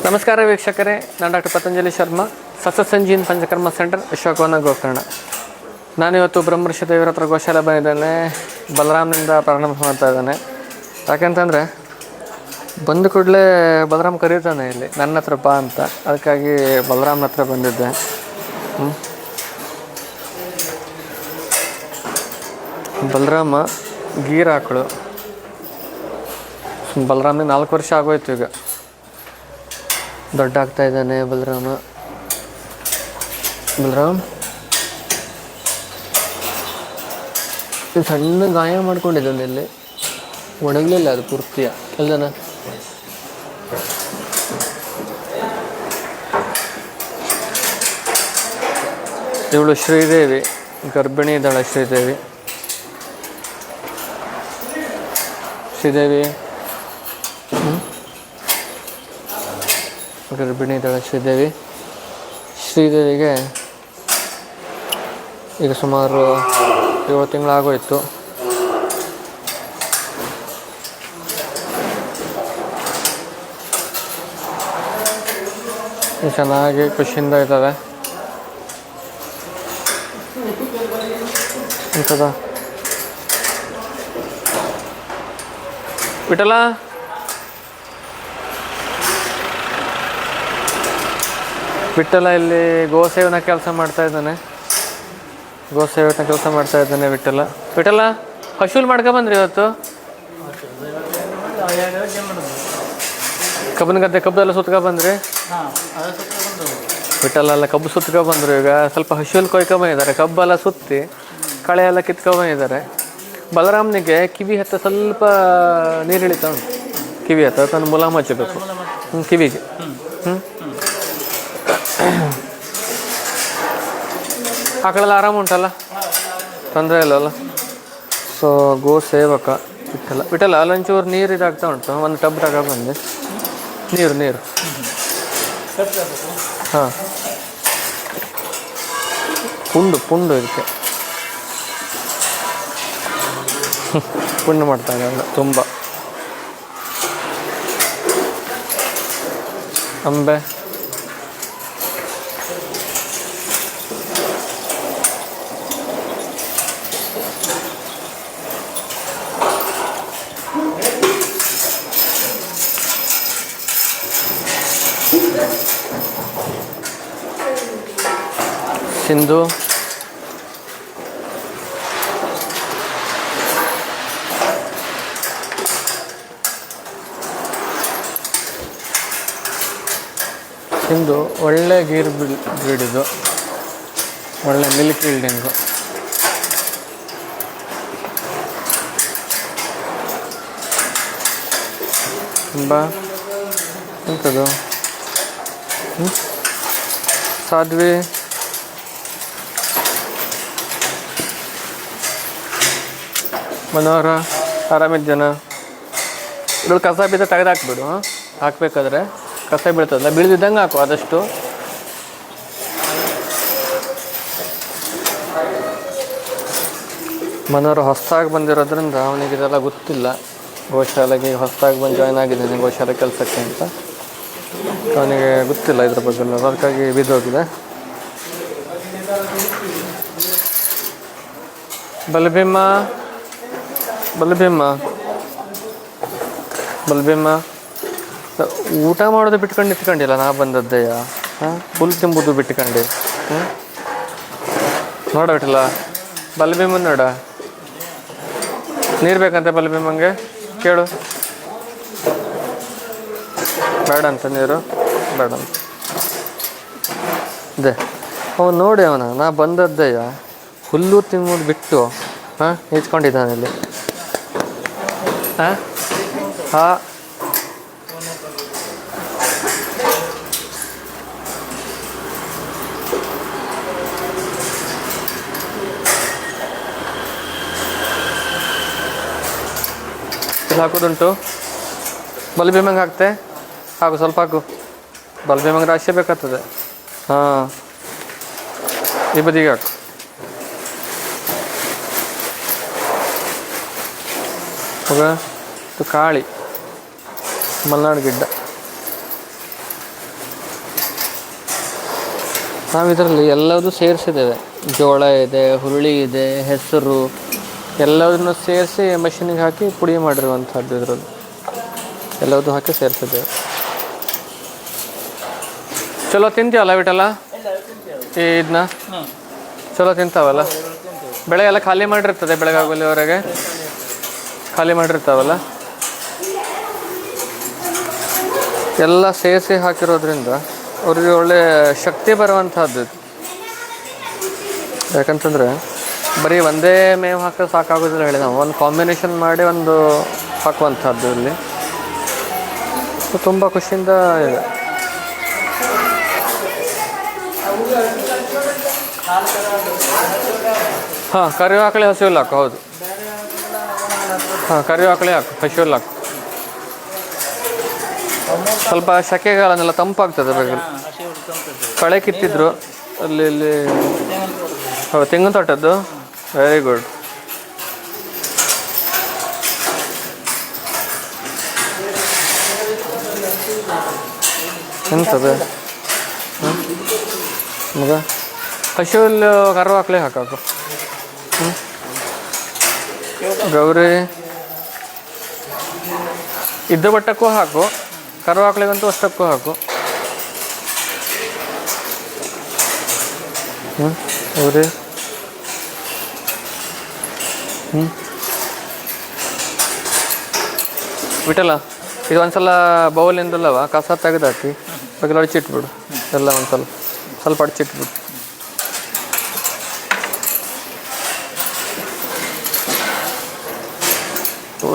ನಮಸ್ಕಾರ ವೀಕ್ಷಕರೇ, ನಾನು ಡಾಕ್ಟರ್ ಪತಂಜಲಿ ಶರ್ಮಾ, ಸತ್ಸಂಜೀನ್ ಪಂಚಕರ್ಮ ಸೆಂಟರ್, ಅಶೋಕವನ ಗೋಕರ್ಣ. ನಾನಿವತ್ತು ಬ್ರಹ್ಮರ್ಷಿ ದೇವರ ಹತ್ರ ಗೋಶಾಲೆ ಬಂದಿದ್ದೇನೆ. ಬಲರಾಮ್ನಿಂದ ಪ್ರಾರಂಭ ಮಾಡ್ತಾ ಇದ್ದಾನೆ. ಯಾಕೆಂತಂದರೆ ಬಂದ ಕೂಡಲೇ ಬಲರಾಮ್ ಕರೀತಾನೆ ಇಲ್ಲಿ ನನ್ನ ಹತ್ರ ಬಾ ಅಂತ. ಅದಕ್ಕಾಗಿ ಬಲರಾಮ್ನ ಹತ್ರ ಬಂದಿದ್ದೆ. ಬಲರಾಮ ಗೀರ್ ಆಕಳು. ಬಲರಾಮ್ನಿಗೆ 4 ವರ್ಷ ಆಗೋಯ್ತು. ಈಗ ದೊಡ್ಡ ಆಗ್ತಾ ಇದ್ದಾನೆ ಬಲರಾಮ್. ಸಣ್ಣ ಗಾಯ ಮಾಡ್ಕೊಂಡಿದ್ದಾನೆ. ಇಲ್ಲಿ ಒಣಗಲಿಲ್ಲ ಅದು ಪೂರ್ತಿಯ ಅಲ್ದನ. ಇವಳು ಶ್ರೀದೇವಿ, ಗರ್ಭಿಣಿ ಇದ್ದಾಳೆ. ಶ್ರೀದೇವಿ ಗರ್ಭಿಣಿ ಇದ್ದಾಳೆ. ಶ್ರೀದೇವಿಗೆ ಈಗ ಸುಮಾರು 7 ತಿಂಗಳಾಗೋಯಿತು. ಚೆನ್ನಾಗಿ ಖುಷಿಯಿಂದ ಇದ್ದಾವೆ. ಎಂಥದ ಬಿಟ್ಟಲ್ಲ. ಬಿಟ್ಟಲ್ಲ ಇಲ್ಲಿ ಗೋಸೇವನ ಕೆಲಸ ಮಾಡ್ತಾ ಇದ್ದಾನೆ. ಬಿಟ್ಟಲ್ಲ ಹಶೂಲ್ ಮಾಡ್ಕೊಬಂದ್ರಿ ಇವತ್ತು. ಕಬ್ಬನ ಗದ್ದೆ ಕಬ್ಬೆಲ್ಲ ಸುತ್ಕೊಬಂದ್ರಿ. ಬಿಟ್ಟಲ್ಲ ಎಲ್ಲ ಕಬ್ಬು ಸುತ್ಕೊಬಂದ್ರು. ಈಗ ಸ್ವಲ್ಪ ಹಶೂಲ್ ಕೊಯ್ಕೊಂಬಂದಿದ್ದಾರೆ. ಕಬ್ಬೆಲ್ಲ ಸುತ್ತಿ ಕಳೆ ಎಲ್ಲ ಕಿತ್ಕೊಂಬಂದಿದ್ದಾರೆ. ಬಲರಾಮ್ನಿಗೆ ಕಿವಿ ಹತ್ತ ಸ್ವಲ್ಪ ನೀರು ಇಳಿತಾ ಉಂಟು. ಕಿವಿ ಹತ್ತ ತನ್ನ ಮುಲಾಮ್ ಹಚ್ಚಬೇಕು ಕಿವಿಗೆ. ಆಕಳೆಲ್ಲ ಆರಾಮ ಉಂಟಲ್ಲ, ತೊಂದರೆ ಇಲ್ಲಲ್ಲ. ಸೊ ಗೋ ಸೇವಕ ಬಿಟ್ಟಲ್ಲ ಅಲ್ಲೊಂಚೂರು ನೀರು ಇದಾಗ್ತಾ ಉಂಟು. ಒಂದು ಟಬ್ ತಗೊಬಂದು ನೀರು ಹಾಂ, ಪುಂಡು ಇದಕ್ಕೆ ಪುಂಡು ಮಾಡ್ತಾ ಇದ್ದಾರೆ ತುಂಬ. ಅಂಬೆ ಸಿಂಧು ಒಳ್ಳೆ ಗೀರ್ ಬ್ರೀಡ್ ಇದು. ಒಳ್ಳೆ ಮಿಲ್ಕ್ ಈಲ್ಡಿಂಗು. ತುಂಬ ಎಂಥದ್ದು ಸಾಧ್ವಿ ಮನೋಹರ ಆರಾಮಿದ್ದೇನ? ಇದ್ರಲ್ಲಿ ಕಸ ಬಿದ್ದ ತೆಗೆದಾಕ್ಬಿಡು. ಹಾಕ್ಬೇಕಾದ್ರೆ ಕಸ ಬೀಳ್ತದಲ್ಲ, ಬೀಳ್ದಿದ್ದಂಗೆ ಹಾಕು ಆದಷ್ಟು. ಮನೋಹರ ಹೊಸದಾಗಿ ಬಂದಿರೋದ್ರಿಂದ ಅವನಿಗೆ ಇದೆಲ್ಲ ಗೊತ್ತಿಲ್ಲ. ಗೋಶಾಲೆಗೆ ಹೊಸದಾಗಿ ಬಂದು ಜಾಯ್ನ್ ಆಗಿದ್ದಾನೆ ಗೋಶಾಲೆ ಕೆಲಸಕ್ಕೆ ಅಂತ. ಅವನಿಗೆ ಗೊತ್ತಿಲ್ಲ ಇದ್ರ ಬಗ್ಗೆ, ಅದಕ್ಕಾಗಿ ಬಿದ್ದೋಗಿದೆ. ಬಲಭೀಮ ಊಟ ಮಾಡೋದು ಬಿಟ್ಕೊಂಡು ಇಟ್ಕೊಂಡಿಲ್ಲ. ನಾ ಬಂದದ್ದಯ್ಯ ಫುಲ್ ತಿಂಬುದು ಬಿಟ್ಕೊಂಡು. ನೋಡ ಬಿಟ್ಟಿಲ್ಲ ಬಲಭೀಮನ್. ನೋಡ ನೀರು ಬೇಕಂತೆ ಬಲಭೀಮಂಗೆ, ಕೇಳು. ಬೇಡ ಅಂತ ನೀರು ಬೇಡ ಅಂತ ಅದೇ ಅವನು ನೋಡಿ. ನಾ ಬಂದದ್ದಯ್ಯ ಹುಲ್ಲು ತಿಂಬುದು ಬಿಟ್ಟು ನಿಂತ್ಕೊಂಡಿದ್ದಾನೆ ಇಲ್ಲಿ. ಹಾಕೋದುಂಟು. ಬಲಭೀಮಂಗೆ ಹಾಕ್ತೆ, ಹಾಕು ಸ್ವಲ್ಪ ಹಾಕು. ಬಲಭೀಮಂಗೆ ರಾಶಿ ಬೇಕಾಗ್ತದೆ. ಹಾಂ, ಈ ಬದಿಗೆ ಹಾಕು. ಹೋಗ ಕಾಳಿ ಮಲೆನಾಡು ಗಿಡ್ಡ. ನಾವು ಇದರಲ್ಲಿ ಎಲ್ಲದೂ ಸೇರಿಸಿದ್ದೇವೆ. ಜೋಳ ಇದೆ, ಹುರುಳಿ ಇದೆ, ಹೆಸರು ಎಲ್ಲದನ್ನು ಸೇರಿಸಿ ಮಷಿನಿಗೆ ಹಾಕಿ ಪುಡಿ ಮಾಡಿರುವಂಥದ್ದು. ಇದರಲ್ಲಿ ಎಲ್ಲದೂ ಹಾಕಿ ಸೇರಿಸಿದ್ದೇವೆ. ಚಲೋ ತಿಂತೀವಲ್ಲ ವಿಟಲ್ಲ ಇದನ್ನ? ಚಲೋ ತಿಂತಾವಲ್ಲ? ಬೆಳೆ ಎಲ್ಲ ಖಾಲಿ ಮಾಡಿರ್ತದೆ, ಬೆಳಗಾಗಲಿವರೆಗೆ ಖಾಲಿ ಮಾಡಿರ್ತಾವಲ್ಲ. ಎಲ್ಲ ಸೇರಿಸಿ ಹಾಕಿರೋದ್ರಿಂದ ಅವ್ರಿಗೆ ಒಳ್ಳೆ ಶಕ್ತಿ ಬರುವಂಥದ್ದು ಇದು. ಯಾಕಂತಂದರೆ ಬರೀ ಒಂದೇ ಮೇವು ಹಾಕಿದ್ರೆ ಸಾಕಾಗೋದಿಲ್ಲ ಹೇಳಿ, ನಾವು ಒಂದು ಕಾಂಬಿನೇಷನ್ ಮಾಡಿ ಒಂದು ಹಾಕುವಂಥದ್ದು ಇಲ್ಲಿ. ತುಂಬ ಖುಷಿಯಿಂದ ಇದೆ. ಹಾಂ, ಕರಿವು ಆಕಳಿ ಹಸಿ ಹುಲ್ಲು ಹಾಕು. ಹೌದು, ಹಾಂ, ಕರಿವು ಆಕಳಿ ಹಾಕು, ಹಸಿ ಹುಲ್ಲು ಹಾಕು. ಸ್ವಲ್ಪ ಶೆಕೆಗಾಲನೆಲ್ಲ ತಂಪಾಗ್ತದೆ ಬೇಗ. ಕಳೆ ಕಿತ್ತಿದ್ರು ಅಲ್ಲಿ ಇಲ್ಲಿ. ಹೌದು, ತೆಂಗಿನ ತೋಟದ್ದು. Very good. ಎಂತದೆ ಮಗ? ಹಸಿ ಹುಲ್ಲು ಕರು ಹಾಕ್ಲಿ ಹಾಕಾಕು. ಗೌರಿ ಇದ್ದ ಬಟ್ಟಕ್ಕೂ ಹಾಕು, ಕರು ಹಾಕ್ಲಿಗಂತೂ ಅಷ್ಟಕ್ಕೂ ಹಾಕು. ಗೌರಿ ಬಿಟ್ಟಲ್ಲ. ಇದು ಒಂದ್ಸಲ ಬೌಲಿಂದಲ್ಲವ ಕಸ ತೆಗೆದಾಕಿ ಬಗ್ಗೆ ಅಡಚಿಟ್ಬಿಡು. ಎಲ್ಲ ಒಂದು ಸ್ವಲ್ಪ ಅಡಚಿಟ್ಬಿಡು.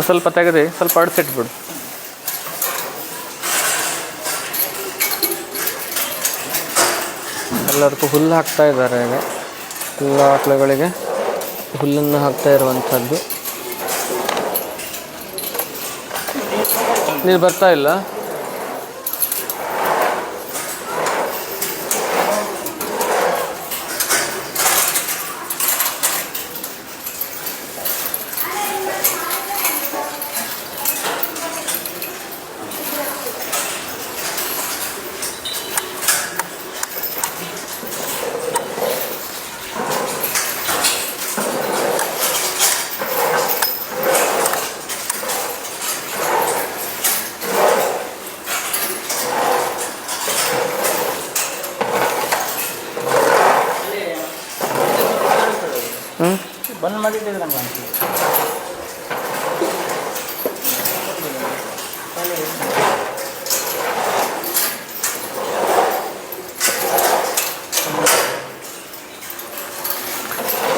ಸ್ವಲ್ಪ ತೆಗೆದು ಸ್ವಲ್ಪ ಅಡಚಿಟ್ಬಿಡು. ಎಲ್ಲರಿಗೂ ಹುಲ್ಲು ಹಾಕ್ತಾ ಇದ್ದಾರೆ. ಈಗ ಎಲ್ಲ ಆಕಳುಗಳಿಗೆ ಹುಲ್ಲನ್ನು ಹಾಕ್ತಾ ಇರುವಂಥದ್ದು. ನೀರು ಬರ್ತಾ ಇಲ್ಲ? ಬಂದ್ ಮಾಡಿದ್ದೀವಿ ನಮ್ಮ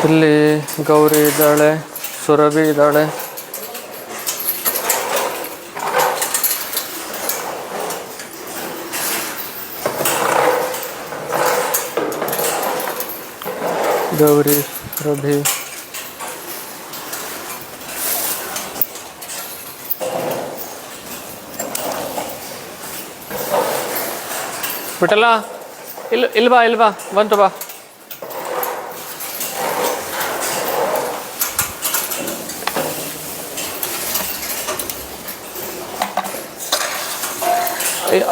ಇಲ್ಲಿ ಗೌರಿ ಇದ್ದಾಳೆ, ಸುರಭಿ ಇದ್ದಾಳೆ. ಗೌರಿ, ಸುರಭಿ, ಬಿಟ್ಟಲ್ಲ. ಇಲ್ಲಿ ಬಾ ಬಂತು ಬಾ.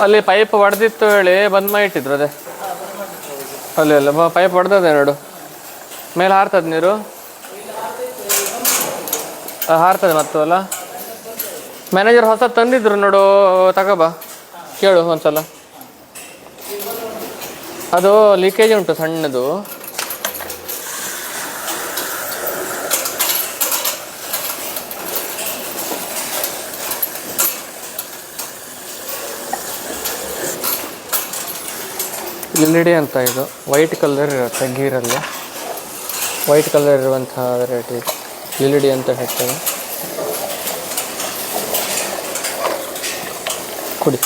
ಅಲ್ಲಿ ಪೈಪ್ ಹೊಡೆದಿತ್ತು ಹೇಳಿ ಬಂದ್ ಮಾಡಿ ಇಟ್ಟಿದ್ರು. ಅದೇ ಅಲ್ಲಿ ಪೈಪ್ ಹೊಡೆದದೆ ನೋಡು, ಮೇಲೆ ಹಾರ್ತದೆ ನೀರು, ಹಾರ್ತದೆ ಮತ್ತು ಅಲ್ಲ. ಮ್ಯಾನೇಜರ್ ಹೊಸ ತಂದಿದ್ರು ನೋಡು, ತಗೋಬಾ, ಕೇಳು ಒಂದ್ಸಲ. ಅದು ಲೀಕೇಜ್ ಉಂಟು ಸಣ್ಣದು. LED ಅಂತ ಇದು ವೈಟ್ ಕಲರ್ ಇರುತ್ತೆ, ಗೀರಲ್ಲಿ ವೈಟ್ ಕಲರ್ ಇರುವಂತಹ ವೆರೈಟಿ LED ಅಂತ ಹೇಳ್ತೇವೆ. ಕುಡಿ.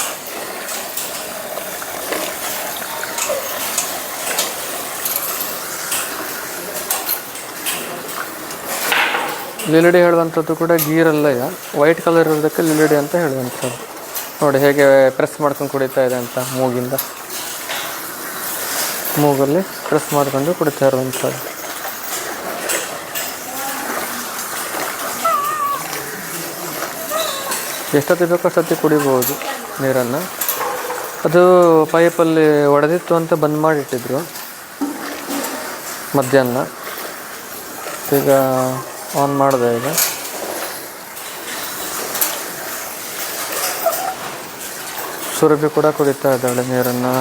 LED ಹೇಳುವಂಥದ್ದು ಕೂಡ ಗೀರಲ್ಲ, ಈಗ ವೈಟ್ ಕಲರ್ ಇರೋದಕ್ಕೆ LED ಅಂತ ಹೇಳುವಂಥದ್ದು. ನೋಡಿ ಹೇಗೆ ಪ್ರೆಸ್ ಮಾಡ್ಕೊಂಡು ಕುಡಿತಾ ಇದೆ ಅಂತ, ಮೂಗಲ್ಲಿ ಪ್ರೆಸ್ ಮಾಡ್ಕೊಂಡು ಕುಡಿತಾ ಇರುವಂಥದ್ದು. ಎಷ್ಟೊತ್ತಿ ಬೇಕೋ ಅಷ್ಟೊತ್ತಿ ಕುಡಿಬೋದು ನೀರನ್ನು. ಅದು ಪೈಪಲ್ಲಿ ಒಡೆದಿತ್ತು ಅಂತ ಬಂದ್ ಮಾಡಿಟ್ಟಿದ್ರು. ಮಧ್ಯಾಹ್ನ. ಈಗ ಆನ್ ಮಾಡಿದೆ. ಈಗ ಸುರಭಿ ಕೂಡ ಕುಡಿತಾ ಇದ್ದಾಳೆ ನೀರನ್ನು.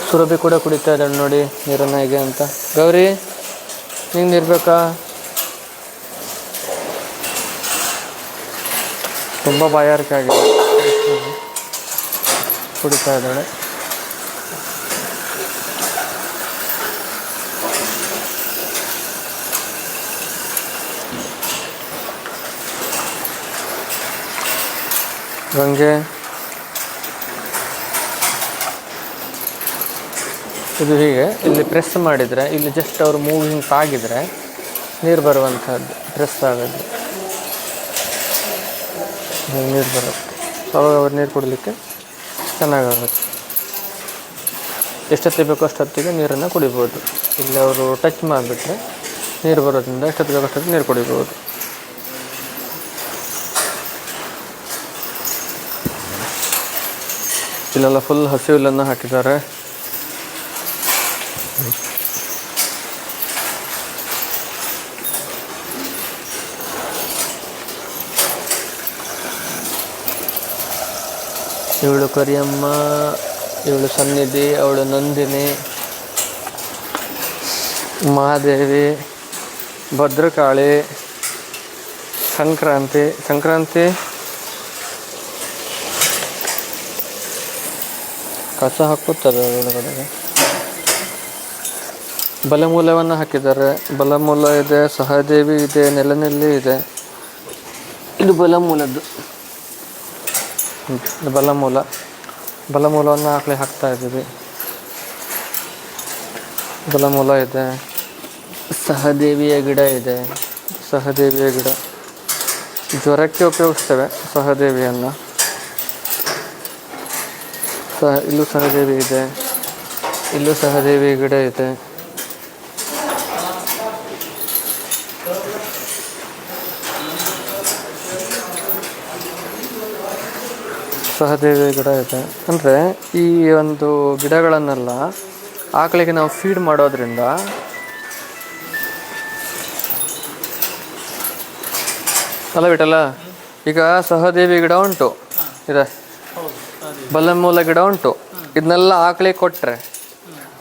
ಸುರಭಿ ಕೂಡ ಕುಡಿತಾ ಇದ್ದಾಳೆ ನೋಡಿ ನೀರನ್ನು ಹೇಗೆ ಅಂತ. ಗೌರಿ, ನಿಂಗೆ ನೀರು ಬೇಕಾ? ತುಂಬ ಬಾಯಾರಿಕೆ ಆಗಿದೆ, ಕುಡಿತಾ ಇದ್ದಾಳೆ. ಗಂಗೆ, ಇದು ಹೀಗೆ ಇಲ್ಲಿ ಪ್ರೆಸ್ ಮಾಡಿದರೆ, ಇಲ್ಲಿ ಜಸ್ಟ್ ಅವರು ಮೂವಿಂಗ್ ತಾಗಿದರೆ ನೀರು ಬರುವಂಥದ್ದು. ಪ್ರೆಸ್ ಆಗೋದು ನೀರು ಬರುತ್ತೆ. ಅವಾಗ ಅವ್ರು ನೀರು ಕುಡಲಿಕ್ಕೆ ಚೆನ್ನಾಗಾಗುತ್ತೆ. ಎಷ್ಟೊತ್ತಿಗೆ ಬೇಕೋ ಅಷ್ಟೊತ್ತಿಗೆ ನೀರನ್ನು ಕುಡಿಬೋದು. ಇಲ್ಲಿ ಅವರು ಟಚ್ ಮಾಡಿಬಿಟ್ರೆ ನೀರು ಬರೋದ್ರಿಂದ ಎಷ್ಟೊತ್ತಿಗೆ ಬೇಕೋ ಅಷ್ಟೊತ್ತಿಗೆ ನೀರು ಕುಡಿಬೋದು. ಇಲ್ಲೆಲ್ಲ ಫುಲ್ ಹಸಿ ಹುಲ್ಲನ್ನು ಹಾಕಿದ್ದಾರೆ. ಇವಳು ಕರಿಯಮ್ಮ, ಇವಳು ಸನ್ನಿಧಿ, ಅವಳು ನಂದಿನಿ, ಮಹಾದೇವಿ, ಭದ್ರಕಾಳಿ, ಸಂಕ್ರಾಂತಿ ಕಸ ಹಾಕುತ್ತಾರೆ ಒಳಗಡೆಗೆ. ಬಲಮೂಲವನ್ನು ಹಾಕಿದ್ದಾರೆ. ಬಲಮೂಲ ಇದೆ, ಸಹದೇವಿ ಇದೆ, ನೆಲನೆಲ್ಲಿ ಇದೆ. ಇದು ಬಲಮೂಲದ್ದು. ಇದು ಬಲಮೂಲವನ್ನು ಹಾಕ್ತಾ ಇದ್ದೀವಿ. ಬಲಮೂಲ ಇದೆ. ಸಹದೇವಿಯ ಗಿಡ ಇದೆ. ಸಹದೇವಿಯ ಗಿಡ ಜ್ವರಕ್ಕೆ ಉಪಯೋಗಿಸ್ತೇವೆ ಸಹದೇವಿಯನ್ನು. ಇಲ್ಲೂ ಸಹದೇವಿ ಇದೆ. ಇಲ್ಲೂ ಸಹದೇವಿ ಗಿಡ ಇದೆ. ಸಹದೇವಿ ಗಿಡ ಇದೆ. ಅಂದರೆ ಈ ಒಂದು ಗಿಡಗಳನ್ನೆಲ್ಲ ಆಕಳಿಗೆ ನಾವು ಫೀಡ್ ಮಾಡೋದ್ರಿಂದ ಅಲ್ಲ ಬಿಟ್ಟಲ್ಲ. ಈಗ ಸಹದೇವಿ ಗಿಡ ಉಂಟು, ಇದೆ. ಬಲಮೂಲ ಗಿಡ ಉಂಟು. ಇದನ್ನೆಲ್ಲ ಆಕಳಿಗೆ ಕೊಟ್ಟರೆ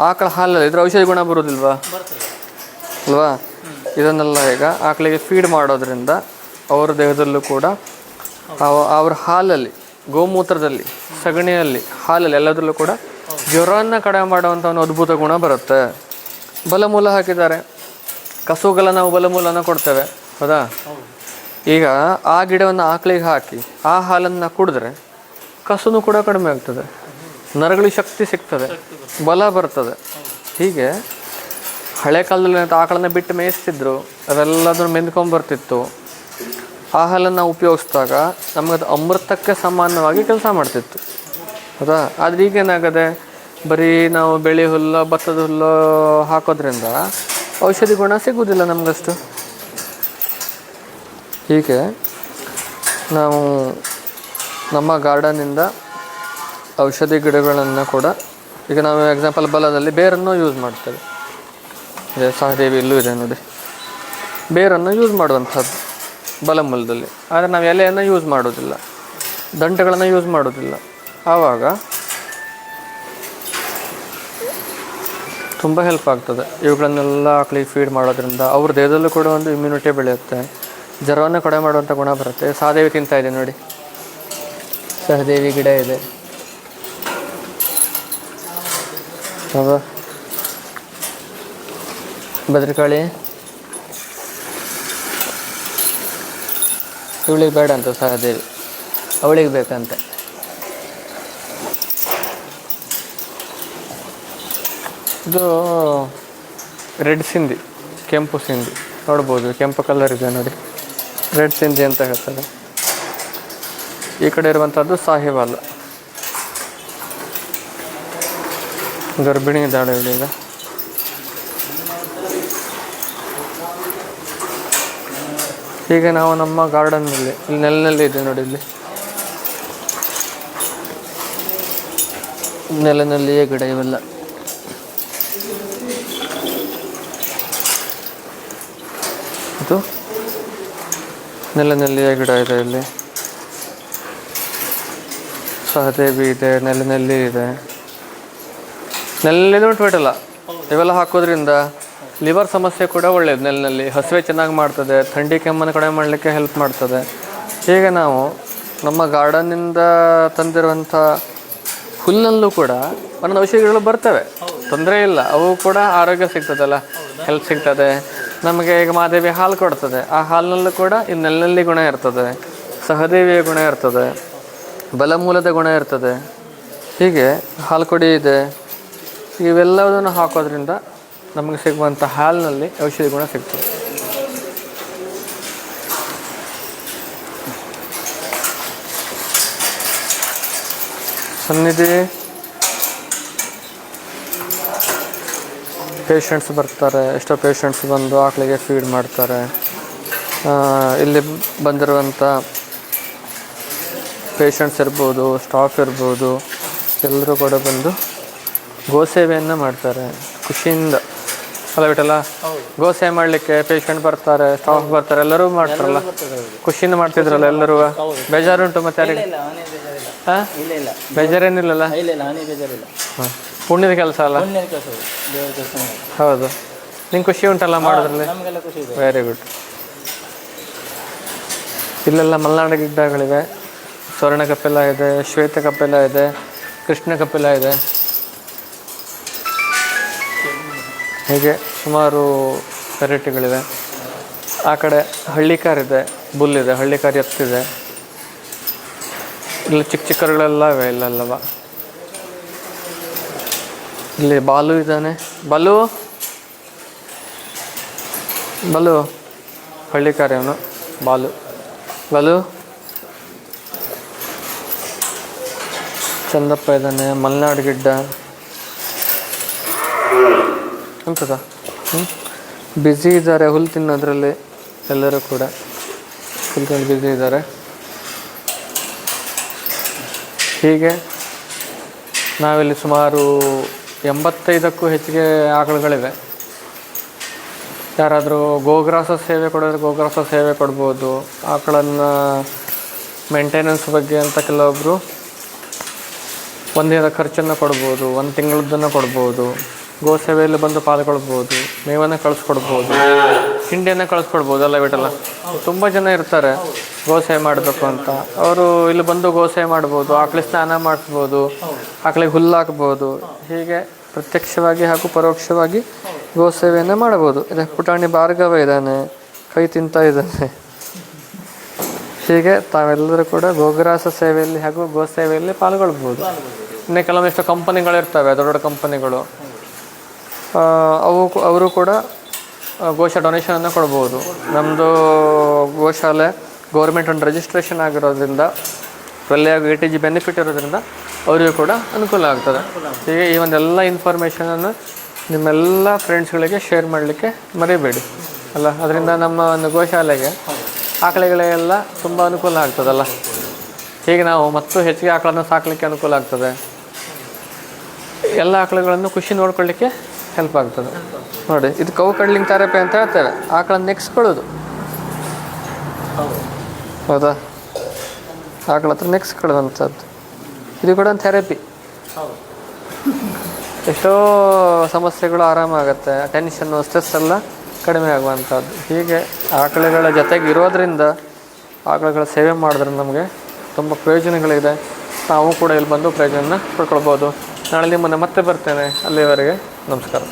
ಆಕಳ ಹಾಲಲ್ಲಿ ಇದ್ರ ಔಷಧಿ ಗುಣ ಬರೋದಿಲ್ವಾ ಅಲ್ವಾ? ಇದನ್ನೆಲ್ಲ ಈಗ ಆಕಳಿಗೆ ಫೀಡ್ ಮಾಡೋದ್ರಿಂದ ಅವರ ದೇಹದಲ್ಲೂ ಕೂಡ ಅವ್ರ ಹಾಲಲ್ಲಿ, ಗೋಮೂತ್ರದಲ್ಲಿ, ಸಗಣಿಯಲ್ಲಿ, ಹಾಲಲ್ಲಿ ಎಲ್ಲದರಲ್ಲೂ ಕೂಡ ಜ್ವರವನ್ನು ಕಡಿಮೆ ಮಾಡುವಂಥ ಒಂದು ಅದ್ಭುತ ಗುಣ ಬರುತ್ತೆ. ಬಲಮೂಲ ಹಾಕಿದ್ದಾರೆ. ಕಸುಗೆಲ್ಲ ನಾವು ಬಲಮೂಲನ ಕೊಡ್ತೇವೆ, ಹೌದಾ? ಈಗ ಆ ಗಿಡವನ್ನು ಆಕಳಿಗೆ ಹಾಕಿ ಆ ಹಾಲನ್ನು ಕುಡಿದ್ರೆ ಕಸುನು ಕೂಡ ಕಡಿಮೆ ಆಗ್ತದೆ, ನರಗಳಿಗೆ ಶಕ್ತಿ ಸಿಗ್ತದೆ, ಬಲ ಬರ್ತದೆ. ಹೀಗೆ ಹಳೆ ಕಾಲದಲ್ಲಿ ಆಕಳನ್ನ ಬಿಟ್ಟು ಮೇಯಿಸ್ತಿದ್ರು, ಅವೆಲ್ಲದನ್ನು ಮೆಂದ್ಕೊಂಬರ್ತಿತ್ತು. ಆ ಹಾಲನ್ನು ನಾವು ಉಪಯೋಗಿಸಿದಾಗ ನಮಗದು ಅಮೃತಕ್ಕೆ ಸಮಾನವಾಗಿ ಕೆಲಸ ಮಾಡ್ತಿತ್ತು, ಹೌದಾ? ಆದರೆ ಈಗೇನಾಗದೆ, ಬರೀ ನಾವು ಬೆಳೆ ಹುಲ್ಲು, ಭತ್ತದ ಹುಲ್ಲು ಹಾಕೋದ್ರಿಂದ ಔಷಧಿ ಗುಣ ಸಿಗುವುದಿಲ್ಲ ನಮಗಷ್ಟು. ಹೀಗೆ ನಾವು ನಮ್ಮ ಗಾರ್ಡನಿಂದ ಔಷಧಿ ಗಿಡಗಳನ್ನು ಕೂಡ, ಈಗ ನಾವು ಎಕ್ಸಾಂಪಲ್ ಬಲದಲ್ಲಿ ಬೇರನ್ನು ಯೂಸ್ ಮಾಡ್ತೇವೆ. ಅದೇ ಸಹದೇವಿ ಇಲ್ಲೂ ಇದೆ ನೋಡಿ, ಬೇರನ್ನು ಯೂಸ್ ಮಾಡುವಂಥದ್ದು ಬಲಮೂಲದಲ್ಲಿ. ಆದರೆ ನಾವು ಎಲೆಯನ್ನು ಯೂಸ್ ಮಾಡೋದಿಲ್ಲ, ದಂಟೆಗಳನ್ನು ಯೂಸ್ ಮಾಡೋದಿಲ್ಲ. ಆವಾಗ ತುಂಬ ಹೆಲ್ಪ್ ಆಗ್ತದೆ. ಇವುಗಳನ್ನೆಲ್ಲ ಆಕಳಿಗೆ ಫೀಡ್ ಮಾಡೋದ್ರಿಂದ ಅವ್ರ ದೇಹದಲ್ಲೂ ಕೂಡ ಒಂದು ಇಮ್ಯುನಿಟಿ ಬೆಳೆಯುತ್ತೆ, ಜ್ವರವನ್ನು ಕಡಿಮೆ ಮಾಡುವಂಥ ಗುಣ ಬರುತ್ತೆ. ಸಹದೇವಿ ತಿಂತಾ ಇದೆ ನೋಡಿ, ಸಹದೇವಿ ಗಿಡ ಇದೆ, ಹೌದಾ? ಭದ್ರಕಾಳಿ ಇವಳಿಗೆ ಬೇಡ ಅಂತ ಸಹದೇವಿ, ಅವಳಿಗೆ ಬೇಕಂತೆ. ಇದು ರೆಡ್ ಸಿಂಧಿ, ಕೆಂಪು ಸಿಂಧಿ ನೋಡ್ಬೋದು, ಕೆಂಪು ಕಲರ್ ಇದೆ ನೋಡಿ, ರೆಡ್ ಸಿಂಧಿ ಅಂತ ಹೇಳ್ತಾರೆ. ಈ ಕಡೆ ಇರುವಂಥದ್ದು ಸಾಹಿವಾಲ್. ಗರ್ಭಿಣಿ ಇದ್ದಾಳೆ ಇವಳೀಗ. ಹೀಗೆ ನಾವು ನಮ್ಮ ಗಾರ್ಡನ್ನಲ್ಲಿ ಇಲ್ಲಿ ನೆಲದಲ್ಲಿ ಇದೆ ನೋಡಿ, ಇಲ್ಲಿ ನೆಲನಲ್ಲಿಯೇ ಗಿಡ ಇವೆಲ್ಲ. ಇದು ನೆಲನಲ್ಲಿಯೇ ಗಿಡ ಇದೆ. ಇಲ್ಲಿ ಸಹದೇವಿ ಇದೆ, ನೆಲನಲ್ಲಿ ಇದೆ. ನೆಲದಲ್ಲಿ ಬಿಟ್ಬಿಟ್ಟಲ್ಲ, ಇವೆಲ್ಲ ಹಾಕೋದ್ರಿಂದ ಲಿವರ್ ಸಮಸ್ಯೆ ಕೂಡ ಒಳ್ಳೆಯದು. ನೆಲನಲ್ಲಿ ಹಸಿವೆ ಚೆನ್ನಾಗಿ ಮಾಡ್ತದೆ, ಥಂಡಿ ಕೆಮ್ಮನ್ನು ಕಡಿಮೆ ಮಾಡಲಿಕ್ಕೆ ಹೆಲ್ಪ್ ಮಾಡ್ತದೆ. ಹೀಗೆ ನಾವು ನಮ್ಮ ಗಾರ್ಡನ್ನಿಂದ ತಂದಿರುವಂಥ ಹುಲ್ಲಲ್ಲೂ ಕೂಡ ಒಂದೊಂದು ಔಷಧಿಗಳು ಬರ್ತವೆ, ತೊಂದರೆ ಇಲ್ಲ. ಅವು ಕೂಡ ಆರೋಗ್ಯ ಸಿಗ್ತದಲ್ಲ, ಹೆಲ್ಪ್ ಸಿಗ್ತದೆ ನಮಗೆ. ಈಗ ಮಾದೇವಿ ಹಾಲು ಕೊಡ್ತದೆ, ಆ ಹಾಲಿನಲ್ಲೂ ಕೂಡ ಈ ನೆಲನಲ್ಲಿ ಗುಣ ಇರ್ತದೆ, ಸಹದೇವಿಯ ಗುಣ ಇರ್ತದೆ, ಬಲಮೂಲದ ಗುಣ ಇರ್ತದೆ. ಹೀಗೆ ಹಾಲು ಕೊಡಿ ಇದೆ. ಇವೆಲ್ಲದನ್ನು ಹಾಕೋದ್ರಿಂದ ನಮಗೆ ಸಿಗುವಂಥ ಹಾಲಿನಲ್ಲಿ ಔಷಧಿ ಗುಣ ಸಿಗ್ತದೆ. ಸನ್ನಿಧಿ ಪೇಷಂಟ್ಸ್ ಬರ್ತಾರೆ, ಎಷ್ಟೋ ಪೇಷಂಟ್ಸ್ ಬಂದು ಆಕಳಿಗೆ ಫೀಡ್ ಮಾಡ್ತಾರೆ. ಇಲ್ಲಿ ಬಂದಿರುವಂಥ ಪೇಷಂಟ್ಸ್ ಇರ್ಬೋದು, ಸ್ಟಾಫ್ ಇರ್ಬೋದು, ಎಲ್ಲರೂ ಕೂಡ ಬಂದು ಗೋಸೇವೆಯನ್ನು ಮಾಡ್ತಾರೆ ಖುಷಿಯಿಂದ. ಅಲ್ಲ ಬಿಟ್ಟಲ್ಲ, ಗೋಸೇವೆ ಮಾಡಲಿಕ್ಕೆ ಪೇಷಂಟ್ ಬರ್ತಾರೆ, ಸ್ಟಾಫ್ ಬರ್ತಾರೆ, ಎಲ್ಲರೂ ಮಾಡ್ತಾರಲ್ಲ, ಖುಷಿಯಿಂದ ಮಾಡ್ತಿದ್ರಲ್ಲ ಎಲ್ಲರೂ. ಬೇಜಾರುಂಟು ಮತ್ತೆ ಯಾರಿಗೆ? ಹಾಂ, ಬೇಜಾರೇನಿಲ್ಲಲ್ಲ? ಹಾಂ, ಪುಣ್ಯದ ಕೆಲಸ ಅಲ್ಲ? ಹೌದು. ನಿಂಗೆ ಖುಷಿ ಉಂಟಲ್ಲ ಮಾಡೋದ್ರಲ್ಲಿ? Very good. ಇಲ್ಲೆಲ್ಲ ಮಲೆನಾಡು ಗಿಡ್ಡಗಳಿವೆ. ಸ್ವರ್ಣ ಕಪಿಲ ಇದೆ, ಶ್ವೇತ ಕಪಿಲ ಇದೆ, ಕೃಷ್ಣ ಕಪಿಲ ಇದೆ. ಹೀಗೆ ಸುಮಾರು ವೆರೈಟಿಗಳಿವೆ. ಆ ಕಡೆ ಹಳ್ಳಿಕಾರಿದೆ, ಬುಲ್ಲಿದೆ, ಹಳ್ಳಿಕಾರಿ ಎತ್ತಿದೆ. ಇಲ್ಲಿ ಚಿಕ್ಕ ಚಿಕ್ಕರುಗಳೆಲ್ಲ ಇವೆ ಇಲ್ಲಲ್ಲವ. ಇಲ್ಲಿ ಬಾಲು ಇದ್ದಾನೆ. ಬಲು ಬಲು ಹಳ್ಳಿಕಾರಿ ಅವನು, ಬಾಲು. ಬಲು ಚಂದಪ್ಪ ಇದ್ದಾನೆ, ಮಲೆನಾಡು ಗಿಡ್ಡ ಅಂತದ. ಬ್ಯುಸಿ ಇದ್ದಾರೆ ಹುಲ್ಲು ತಿನ್ನೋದ್ರಲ್ಲಿ, ಎಲ್ಲರೂ ಕೂಡ ಫುಲ್ ಬ್ಯುಸಿ ಇದ್ದಾರೆ. ಹೀಗೆ ನಾವಿಲ್ಲಿ ಸುಮಾರು 85ಕ್ಕೂ ಹೆಚ್ಚಿಗೆ ಆಕಳುಗಳಿವೆ. ಯಾರಾದರೂ ಗೋಗ್ರಾಸ ಸೇವೆ ಕೊಡೋದ್ರೆ ಗೋಗ್ರಾಸ ಸೇವೆ ಕೊಡ್ಬೋದು. ಆಕಳನ್ನು ಮೇಂಟೆನೆನ್ಸ್ ಬಗ್ಗೆ ಅಂತ ಕೆಲವೊಬ್ಬರು ಒಂದಿನದ ಖರ್ಚನ್ನು ಕೊಡ್ಬೋದು, ಒಂದು ತಿಂಗಳದ್ದನ್ನು ಕೊಡ್ಬೋದು. ಗೋಸೇವೆಯಲ್ಲಿ ಬಂದು ಪಾಲ್ಗೊಳ್ಬೋದು, ಮೇವನ್ನು ಕಳಿಸ್ಕೊಡ್ಬೋದು, ಹಿಂಡಿಯನ್ನು ಕಳಿಸ್ಕೊಡ್ಬೋದು. ಅಲ್ಲ ಬಿಟ್ಟಲ್ಲ, ತುಂಬ ಜನ ಇರ್ತಾರೆ ಗೋಸೇವೆ ಮಾಡಬೇಕು ಅಂತ. ಅವರು ಇಲ್ಲಿ ಬಂದು ಗೋಸೇವೆ ಮಾಡ್ಬೋದು, ಆಕಳಿಗೆ ಸ್ನಾನ ಮಾಡಿಸ್ಬೋದು, ಆಕಳಿಗೆ ಹುಲ್ಲು ಹಾಕ್ಬೋದು. ಹೀಗೆ ಪ್ರತ್ಯಕ್ಷವಾಗಿ ಹಾಗೂ ಪರೋಕ್ಷವಾಗಿ ಗೋಸೇವೆಯನ್ನು ಮಾಡ್ಬೋದು. ಇದೆ ಪುಟಾಣಿ ಭಾರ್ಗವ ಇದ್ದಾನೆ, ಕೈ ತಿಂತ ಇದ್ದಾನೆ. ಹೀಗೆ ತಾವೆಲ್ಲರೂ ಕೂಡ ಗೋಗ್ರಾಸ ಸೇವೆಯಲ್ಲಿ ಹಾಗೂ ಗೋಸೇವೆಯಲ್ಲಿ ಪಾಲ್ಗೊಳ್ಬೋದು. ಇನ್ನು ಕೆಲವೊಂದಿಷ್ಟು ಕಂಪನಿಗಳಿರ್ತವೆ, ದೊಡ್ಡ ದೊಡ್ಡ ಕಂಪನಿಗಳು. ಅವರು ಕೂಡ ಗೋಶಾ ಡೊನೇಷನನ್ನು ಕೊಡ್ಬೋದು. ನಮ್ಮದು ಗೋಶಾಲೆ ಗೌರ್ಮೆಂಟ್ ಒಂದು ರಿಜಿಸ್ಟ್ರೇಷನ್ ಆಗಿರೋದ್ರಿಂದ, ಒಳ್ಳೆಯ ATG ಬೆನಿಫಿಟ್ ಇರೋದ್ರಿಂದ ಅವರಿಗೂ ಕೂಡ ಅನುಕೂಲ ಆಗ್ತದೆ. ಹೀಗೆ ಈ ಒಂದೆಲ್ಲ ಇನ್ಫಾರ್ಮೇಷನನ್ನು ನಿಮ್ಮೆಲ್ಲ ಫ್ರೆಂಡ್ಸ್ಗಳಿಗೆ ಶೇರ್ ಮಾಡಲಿಕ್ಕೆ ಮರಿಬೇಡಿ. ಅಲ್ಲ, ಅದರಿಂದ ನಮ್ಮ ಒಂದು ಗೋಶಾಲೆಗೆ ಆಕಳುಗಳಿಗೆಲ್ಲ ತುಂಬ ಅನುಕೂಲ ಆಗ್ತದಲ್ಲ. ಹೀಗೆ ನಾವು ಮತ್ತು ಹೆಚ್ಚಿಗೆ ಆಕಳನ್ನು ಸಾಕಲಿಕ್ಕೆ ಅನುಕೂಲ ಆಗ್ತದೆ. ಎಲ್ಲ ಆಕಳುಗಳನ್ನು ಖುಷಿ ನೋಡ್ಕೊಳ್ಳಿಕ್ಕೆ ಹೆಲ್ಪ್ ಆಗ್ತದೆ. ನೋಡಿ, ಇದು ಕೌ ಕಡ್ಲಿಂಗ್ ಥೆರಪಿ ಅಂತ ಹೇಳ್ತೇವೆ. ಆಕಳನ್ನು ನೆಕ್ಸ್ಕೊಳ್ಳೋದು, ಹೌದಾ? ಆಕಳ ಹತ್ರ ನೆಕ್ಸ್ಕೊಳ್ಳೋದಂಥದ್ದು. ಇದು ಕೂಡ ಒಂದು ಥೆರಪಿ. ಎಷ್ಟೋ ಸಮಸ್ಯೆಗಳು ಆರಾಮಾಗುತ್ತೆ, ಟೆನ್ಷನ್ನು, ಸ್ಟ್ರೆಸ್ ಎಲ್ಲ ಕಡಿಮೆ ಆಗುವಂಥದ್ದು. ಹೀಗೆ ಆಕಳುಗಳ ಜೊತೆಗೆ ಇರೋದರಿಂದ, ಆಕಳುಗಳ ಸೇವೆ ಮಾಡೋದ್ರಿಂದ ನಮಗೆ ತುಂಬ ಪ್ರಯೋಜನಗಳಿದೆ. ನಾವು ಕೂಡ ಇಲ್ಲಿ ಬಂದು ಪ್ರಯೋಜನ ಪಡ್ಕೊಳ್ಬೋದು. ನಾಳೆ ನಿಮ್ಮನ್ನು ಮತ್ತೆ ಬರ್ತೇನೆ. ಅಲ್ಲಿವರೆಗೆ ನಮಸ್ಕಾರ.